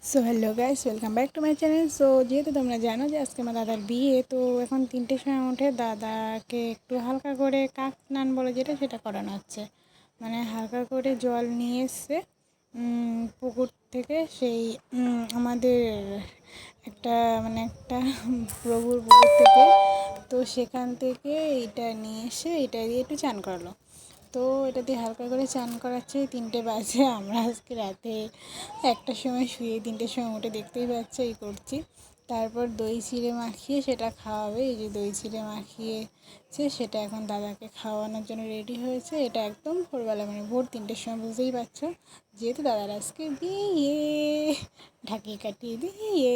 So hello guys, welcome back to my channel. So যেহেতু তোমরা জানো যে আজকে আমার দাদার বিয়ে, তো এখন 3টের সময় উঠে দাদাকে একটু হালকা করে কাক স্নান বলে যেটা সেটা করানো হচ্ছে। মানে হালকা করে জল নিয়ে এসছে পুকুর থেকে, সেই আমাদের একটা একটা প্রভুর পুকুর থেকে। তো সেখান থেকে এটা নিয়ে এসে এটা দিয়ে একটু চান করালো। তো এটা দিয়ে হালকা করে চান করাচ্ছে। 3টে বাজে, আমরা আজকে রাতে 1টার সময় শুয়ে 3টের সময় উঠে দেখতেই পাচ্ছ এই করছি। তারপর দই চিড়ে মাখিয়ে সেটা খাওয়াবে। এই যে দই চিড়ে মাখিয়েছে, সেটা এখন দাদাকে খাওয়ানোর জন্য রেডি হয়েছে। এটা একদম ভোরবেলা, মানে ভোর 3টের সময়, বুঝতেই পারছো, যেহেতু দাদার আজকে বিয়ে, ঢাকি কাটিয়ে দিয়ে।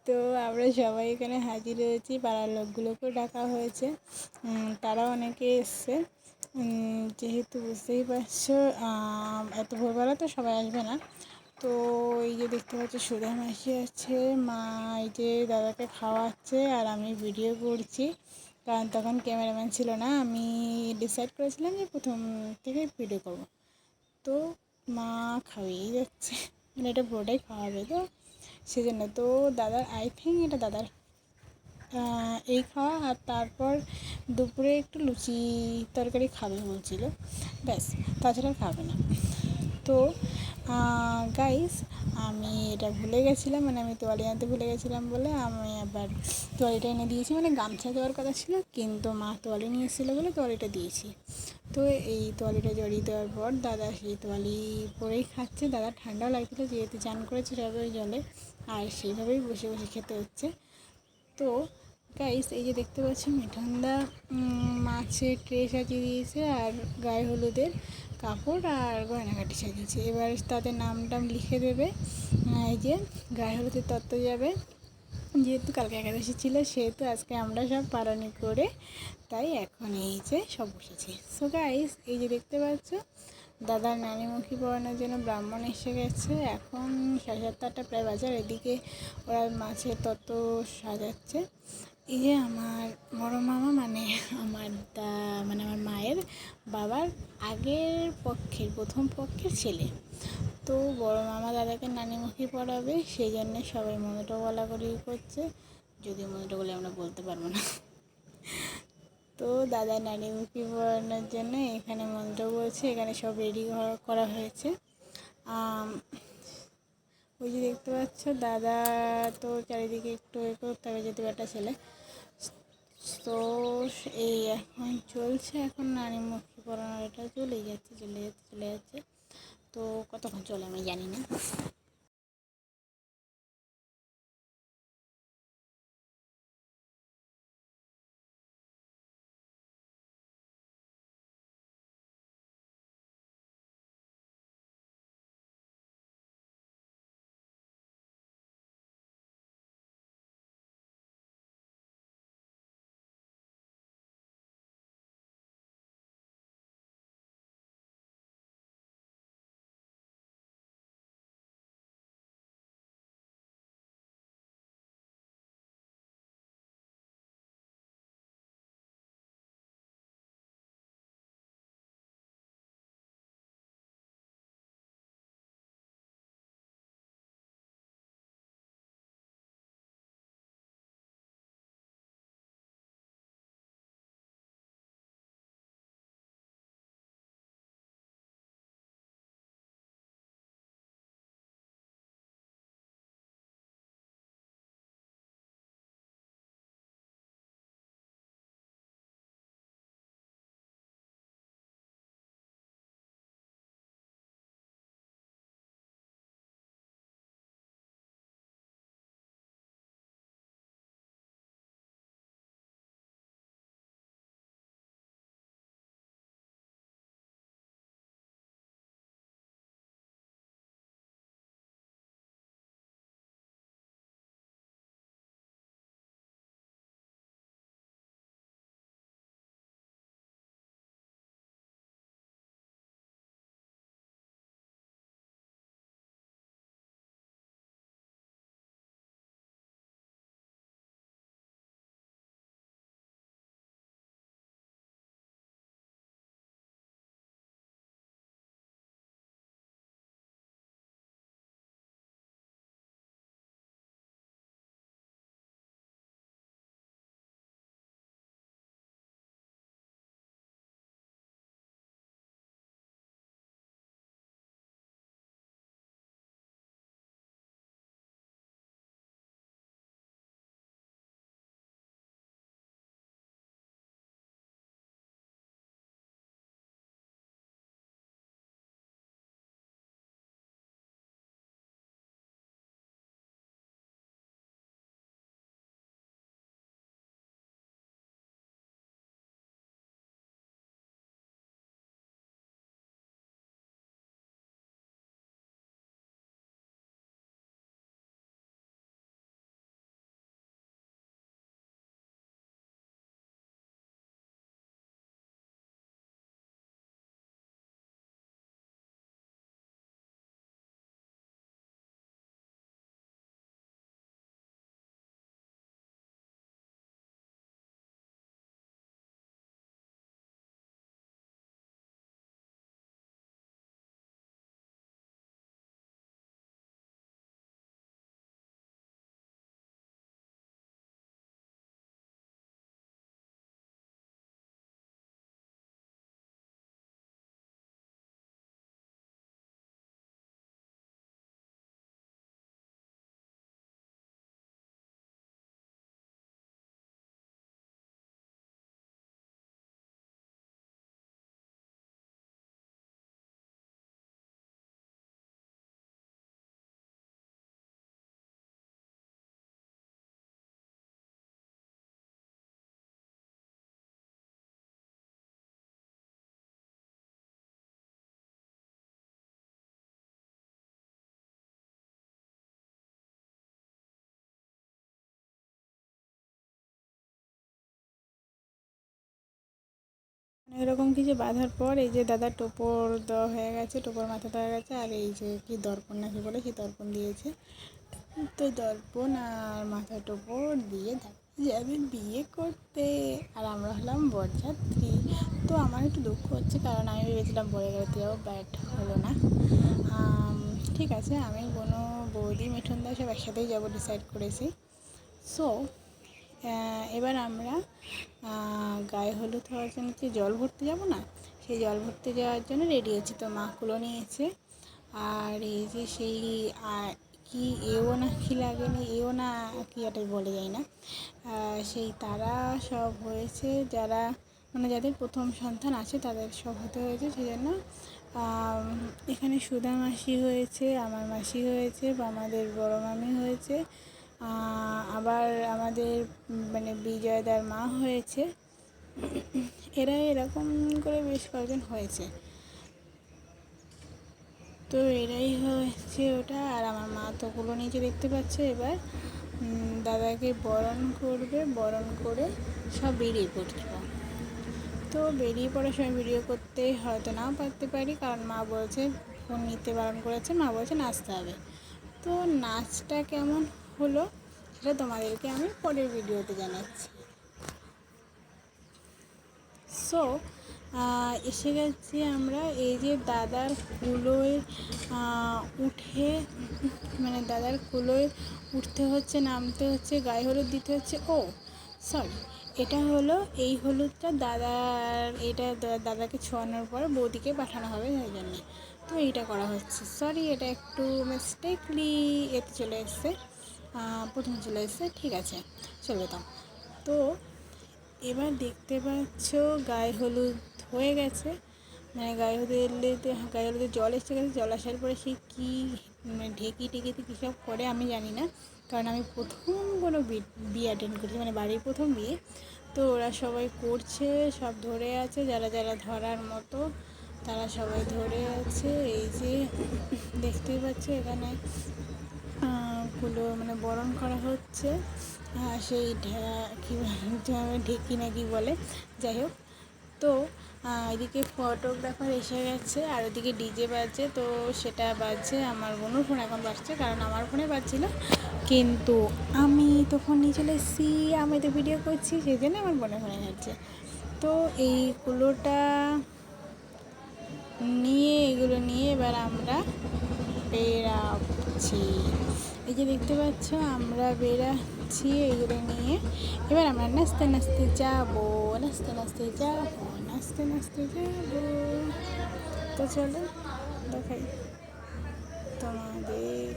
তো আমরা সবাই এখানে হাজির হয়েছি, পাড়ার লোকগুলোকেও ডাকা হয়েছে, তারাও অনেকে এসছে। যেহেতু বুঝতেই পারছো এত ভোরবেলা তো সবাই আসবে না। তো এই যে দেখতে পাচ্ছি সুধা মাসি আছে, মা এই যে দাদাকে খাওয়াচ্ছে আর আমি ভিডিও করছি, কারণ তখন ক্যামেরাম্যান ছিল না। আমি ডিসাইড করেছিলাম যে প্রথম থেকে ভিডিও করব। তো মা খাওয়িয়ে যাচ্ছে, মানে এটা পুরোটাই খাওয়াবে, তো সেজন্য। তো দাদার আই থিঙ্ক এটা দাদার এই খাওয়া, আর তারপর দুপুরে একটু লুচি তরকারি খাবে বলছিল, ব্যাস, তাছাড়া খাবে না। তো গাইস, আমি এটা ভুলে গেছিলাম, মানে আমি তোয়ালি আনতে ভুলে গেছিলাম বলে আমি আবার তোয়ালিটা এনে দিয়েছি। মানে গামছা দেওয়ার কথা ছিল, কিন্তু মা তোয়ালি নিয়ে এসেছিলো বলে তোয়ালিটা দিয়েছি। তো এই তোয়ালিটা জড়িয়ে দেওয়ার পর দাদা সেই তোয়ালি পরেই খাচ্ছে। দাদা ঠান্ডাও লাগছিলো, যেহেতু চান করেছে সবে ওই জলে, আর সেইভাবেই বসে বসে খেতে হচ্ছে। তো গাইস, এই যে দেখতে পাচ্ছি মিঠুনদা মাছের ট্রে সাজিয়ে দিয়েছে, আর গায়ে হলুদের কাপড় আর গয়নাঘাটি সাজিয়েছে। এবার তাদের নাম টাম লিখে দেবে। এই যে গায়ে হলুদের তত্ত্ব যাবে, যেহেতু কালকে একাদশী ছিল, সেহেতু আজকে আমরা সব পালনই করে, তাই এখন এই যে সব বসেছি। সো গাইস, এই যে দেখতে পাচ্ছ দাদার নানিমুখী পড়ানোর জন্য ব্রাহ্মণ এসে গেছে। এখন 7:30-8টা প্রায় বাজার, এদিকে ওরা মাছের তত্ত্ব সাজাচ্ছে। এই যে আমার বড় মামা, মানে আমার মানে আমার মায়ের বাবার আগের পক্ষের, প্রথম পক্ষের ছেলে। তো বড় মামা দাদাকে নানিমুখী পড়াবে, সেই জন্যে সবাই মন্ত্র বলাবলি করছে, যদিও মন্ত্রগুলি আমরা বলতে পারবো না। তো দাদা নানিমুখী পড়ানোর জন্য এখানে মন্ত্র বলছে, এখানে সব রেডি করা হয়েছে। ওই যে দেখতে পাচ্ছ দাদা, তো চারিদিকে একটু এ করতে হবে, যেহেতু একটা ছেলে। তো এই এখন চলছে, এখন নানিমুখী পড়ানোর এটা চলেই যাচ্ছে, চলে যাচ্ছে। তো কতক্ষণ চলে আমি জানি না। এরকম কিছু বাঁধার পর এই যে দাদা টোপর দেওয়া হয়ে গেছে, টোপর মাথা দেওয়া গেছে, আর এই যে কি দর্পণ নাকি বলে সেই দর্পণ দিয়েছে। তো দর্পণ আর মাথা টোপর দিয়ে যাবে বিয়ে করতে, আর আমরা হলাম বরযাত্রী। তো আমার একটু দুঃখ হচ্ছে, কারণ আমি ভেবেছিলাম বরে গাড়িতে যাবো, বাট হলো না। ঠিক আছে, আমি কোনো বৌদি মিঠুনদা সব একসাথেই যাবো ডিসাইড করেছি। সো এবার আমরা গায়ে হলুদ হওয়ার জন্য যে জল ভরতে যাবো না, সেই জল ভরতে যাওয়ার জন্য রেডি হচ্ছি। তো মা কুলো নিয়েছে, আর এই যে সেই কি এও না কি লাগেনি, এও না কি এটা বলে যায় না, সেই তারা সব হয়েছে, যারা মানে যাদের প্রথম সন্তান আছে তাদের সব হতে হয়েছে। সেই জন্য এখানে সুধা মাসি হয়েছে, আমার মাসি হয়েছে, বা আমাদের বড় মামি হয়েছে, আবার আমাদের মানে বিজয়দার মা হয়েছে। এরা এরকম করে বেশ কয়েকজন হয়েছে। তো এরাই হচ্ছে ওটা। আর আমার মা তো কুলো নিচে দেখতে পাচ্ছে। এবার দাদাকে বরণ করবে, বরণ করে সব বেরিয়ে পড়ব। তো বেরিয়ে পড়ার সময় ভিডিও করতে হয়তো নাও পারতে পারি, কারণ মা বলছে ফোন নিতে বারণ করেছে, মা বলছে নাচতে হবে। তো নাচটা কেমন হলো সেটা তোমাদেরকে আমি পরের ভিডিওতে জানাচ্ছি। সো এসে গেছি আমরা। এই যে দাদার কুলোয় উঠে, মানে দাদার কুলোয় উঠতে হচ্ছে, নামতে হচ্ছে, গায়ে হলুদ দিতে হচ্ছে। ও সরি, এটা হলো এই হলুদটা দাদার, এটা দাদাকে ছোঁয়ানোর পর বৌদিকে পাঠানো হবে ওই জন্যে। তো এইটা করা হচ্ছে। সরি, এটা একটু মিস্টেকলি এতে চলে এসছে, প্রথমে চলে এসছে। ঠিক আছে, চলবে তো। তো এবার দেখতে পাচ্ছ গায়ে হলুদ হয়ে গেছে, মানে গায়ে হলুদের জল এসে গেছে। জল আসার পরে সে কী মানে ঢেকি টেকিতে কী সব করে আমি জানি না, কারণ আমি প্রথম কোনো বিয়ে অ্যাটেন্ড করছি, মানে বাড়ির প্রথম বিয়ে। তো ওরা সবাই করছে, সব ধরে আছে, যারা যারা ধরার মতো তারা সবাই ধরে আছে। এই যে দেখতেই পাচ্ছ এখানে গুলো মানে বরণ করা হচ্ছে, সেই কী ঢেকি না কি বলে, যাই হোক। তো এদিকে ফটোগ্রাফার এসে গেছে, আর ওদিকে ডিজে বাজছে। তো সেটা বাজছে আমার বোনের ফোন এখন বাজছে, কারণ আমার ফোনে বাজছিল, কিন্তু আমি তো ফোন নিয়ে চলে এসেছি, আমি তো ভিডিও করছি, সেই জন্য আমার বোনের ফোনে যাচ্ছে। তো এইগুলোটা নিয়ে, এগুলো নিয়ে এবার আমরা বেরাচ্ছি। এই যে দেখতে পাচ্ছ আমরা বেরাচ্ছি এগুলো নিয়ে। এবার আমরা নাচতে নাচতে যাবো, নাচতে নাচতে যাবো, নাচতে নাচতে যাবো। তো চলো দেখাই তোমাদের।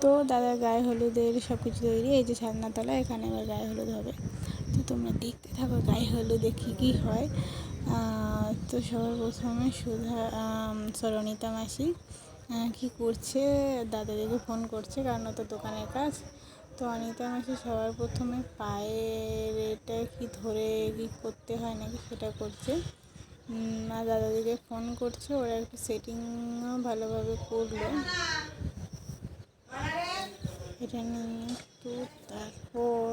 তো দাদার গায়ে হলুদের সব কিছু তৈরি, এই যে ছাদনাতলা, এখানে এবার গায়ে হলুদ হবে। তো তোমরা দেখতে থাকো গায়ে হলুদে কী কী হয়। তো সবার প্রথমে সরণিতা মাসি কী করছে, দাদাদিকে ফোন করছে, কারণ তো দোকানের কাজ। তো অনিতা মাসি সবার প্রথমে পায়ের এটা কি ধরে কি করতে হয় নাকি সেটা করছে, আর দাদাদিকে ফোন করছে, ওরা একটু সেটিংও ভালোভাবে করলো এটা নিয়ে। তো তারপর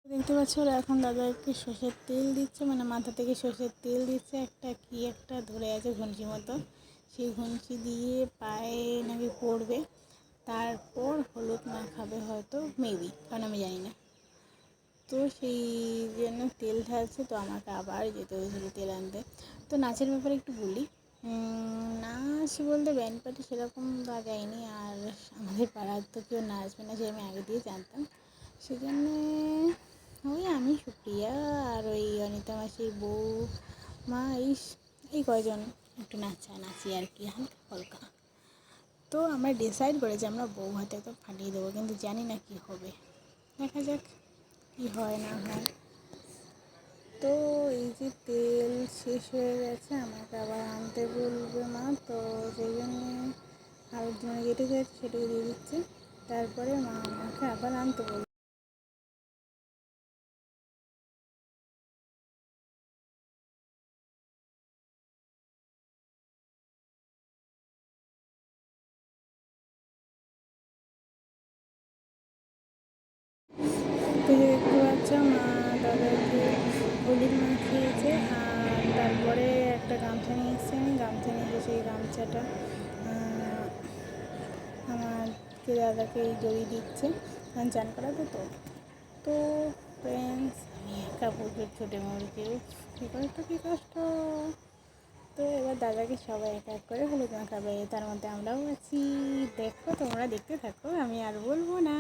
দেখতে পাচ্ছ ওরা এখন দাদাকে সর্ষের তেল দিচ্ছে, মানে মাথা থেকে সর্ষের তেল দিচ্ছে, একটা ধরে আছে ঘুঞ্চি মতো, সেই ঘুঞ্চি দিয়ে পায়ে নাকি পড়বে, তারপর হলুদ মাখাবে হয়তো, মেবি, কারণ আমি জানি না। তো সেই জন্য তেল ঢালছে, তো আমাকে আবার যেতে হয়েছিল তেল আনতে। তো নাচের ব্যাপারে একটু বলি। নাচ বলতে ব্যান্ড পার্টি সেরকম দেওয়া যায়নি, আর আমাদের পাড়ার তো কেউ নাচবে না, সে আমি আগে দিয়ে জানতাম। সেজন্যে ওই আমি, সুপ্রিয়া, আর ওই অনিতা মাসির বউ, মা, এই কয়জন একটু নাচি আর কি, হালকা হালকা। তো আমরা ডিসাইড করেছি আমরা বউ হাতে তো ফাটিয়ে দেবো, কিন্তু জানি না কি হবে, দেখা যাক কি হয় না হয়। তো এই যে তেল শেষ হয়ে গেছে, আমাকে আবার আনতে বলবে মা, তো সেই জন্যে আরেকজনে যেটা যাচ্ছে সেটাকে দিয়ে দিচ্ছে, তারপরে মা আমাকে আবার আনতে বলবে। তো দেখতে পাচ্ছ মা দাদাকে হলুদ মাখিয়েছে, আর তারপরে একটা গামছা নিয়ে এসেছি, আমি গামছা নিয়ে এসে সেই গামছাটা আমাকে দাদাকে জড়িয়ে দিচ্ছে, কারণ চান করাবে তো। তো ফ্রেন্ডস, আমি একা প্রচুর ছুটে মরেছি, কী কষ্ট কী কষ্ট। তো এবার দাদাকে সবাই এক এক করে হলুদ মাখাবে, তার মধ্যে আমরাও আছি। দেখো, তোমরা দেখতে থাকো, আমি আর বলবো না।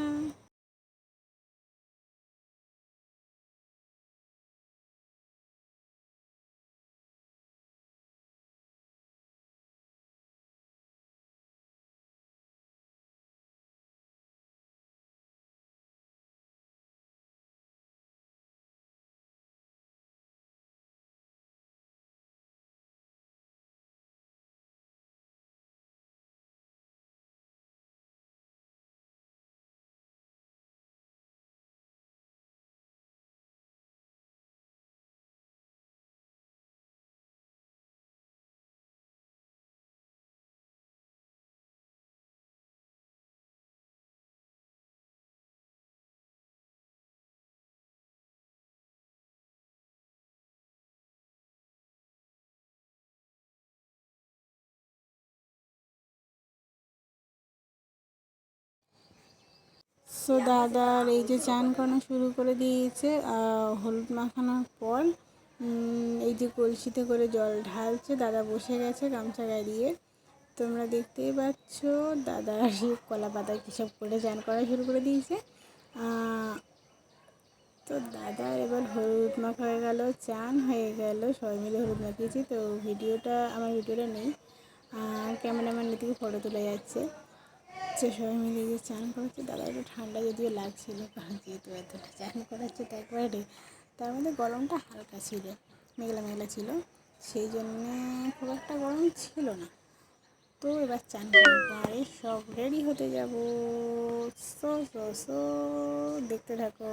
সো দাদার এই যে চান করানো শুরু করে দিয়েছে, হলুদ মাখানোর পর এই যে কলসিতে করে জল ঢালছে, দাদা বসে গেছে গামছা গায়ে দিয়ে, তোমরা দেখতেই পাচ্ছ। দাদা কলা পাতায় কী সব করে চান করা শুরু করে দিয়েছে। তো দাদা এবার হলুদ মাখা হয়ে গেল, চান হয়ে গেল, সবাই মিলে হলুদ মাখিয়েছি। তো আমার ভিডিওটা নেই, ক্যামেরাম্যান এদিকে ফটো তুলে যাচ্ছে, সে সবাই মিলে গিয়ে চান করাচ্ছে। দাদা একটু ঠান্ডা যদিও লাগছিলো, কারণ যেহেতু এতটা চান করাচ্ছে, একবারে তার মধ্যে গরমটা হালকা ছিল, মেঘলা মেঘলা ছিল, সেই জন্যে খুব একটা গরম ছিল না। তো এবার চান করার পরে সব রেডি হতে যাবো। সো সো সো দেখতে থাকো।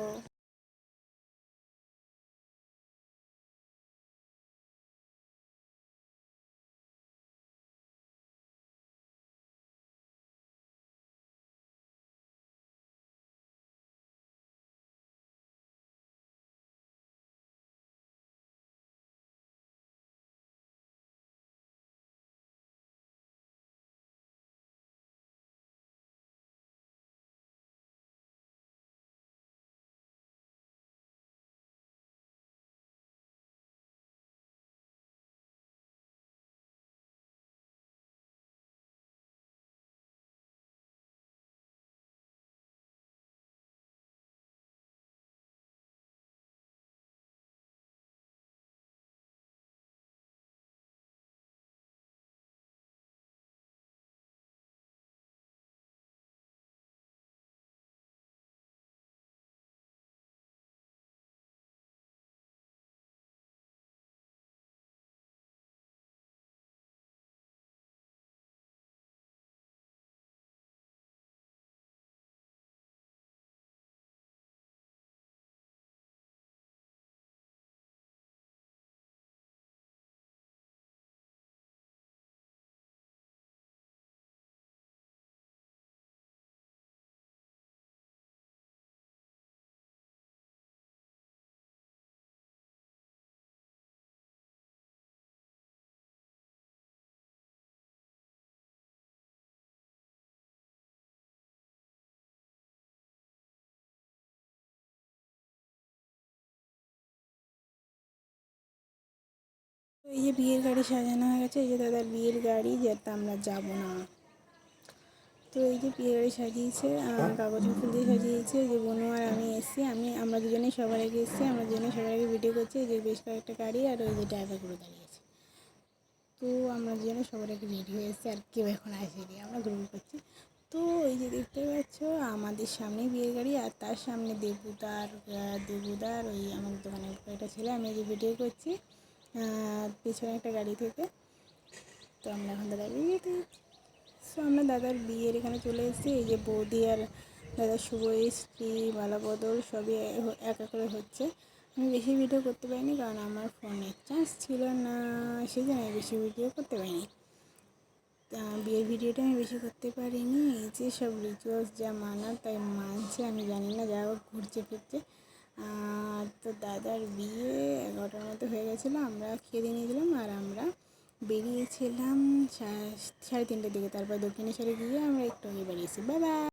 এই যে বিয়ের গাড়ি সাজানো হয়ে গেছে, এই যে দাদার বিয়ের গাড়ি, যেটা আমরা যাবো না। তো এই যে বিয়ের গাড়ি সাজিয়েছে, কাগজের ফুল দিয়ে সাজিয়েছে। যে বনু আর আমি এসেছি, আমরা দুজনেই সবার আগে এসেছি, আমরা দুজনেই সবার আগে ভিডিও করছি। এই যে বেশ কয়েকটা গাড়ি আর ওই যে ড্রাইভার করে দাঁড়িয়েছে। তো আমরা দুজনে সবার আগে রেডি হয়ে এসেছি, আর কেউ এখন আসেনি, আমরা গ্রুপ করছি। তো এই যে দেখতে পাচ্ছ আমাদের সামনে বিয়ের গাড়ি, আর তার সামনে দেবুদার ওই আমাদের দোকানের একটা ছেলে, আমি এই যে ভিডিও করছি পিছনে একটা গাড়ি থেকে। তো আমরা এখন দাদার বিয়েতে, সো আমরা দাদার বিয়ের এখানে চলে এসেছি। এই যে বৌদি আর দাদার শুভ স্ত্রী মালা বদল সবই একা করে হচ্ছে। আমি বেশি ভিডিও করতে পারিনি, কারণ আমার ফোনে চার্জ ছিল না, সেই জন্য আমি বেশি ভিডিও করতে পারিনি। বিয়ের ভিডিওটা আমি বেশি করতে পারিনি। এই যে সব রিচুয়ালস যা মানার তাই মানছে, আমি জানি না, যা হোক ঘুরছে ফিরছে। তো দাদার বিয়ে 11টার মতো হয়ে গেছিলো, আমরা খেয়ে নিয়েছিলাম, আর আমরা বেরিয়েছিলাম 3:30টার দিকে। তারপর দক্ষিণেশ্বরে গিয়ে আমরা একটু আগে বেরিয়েছি। Bye bye.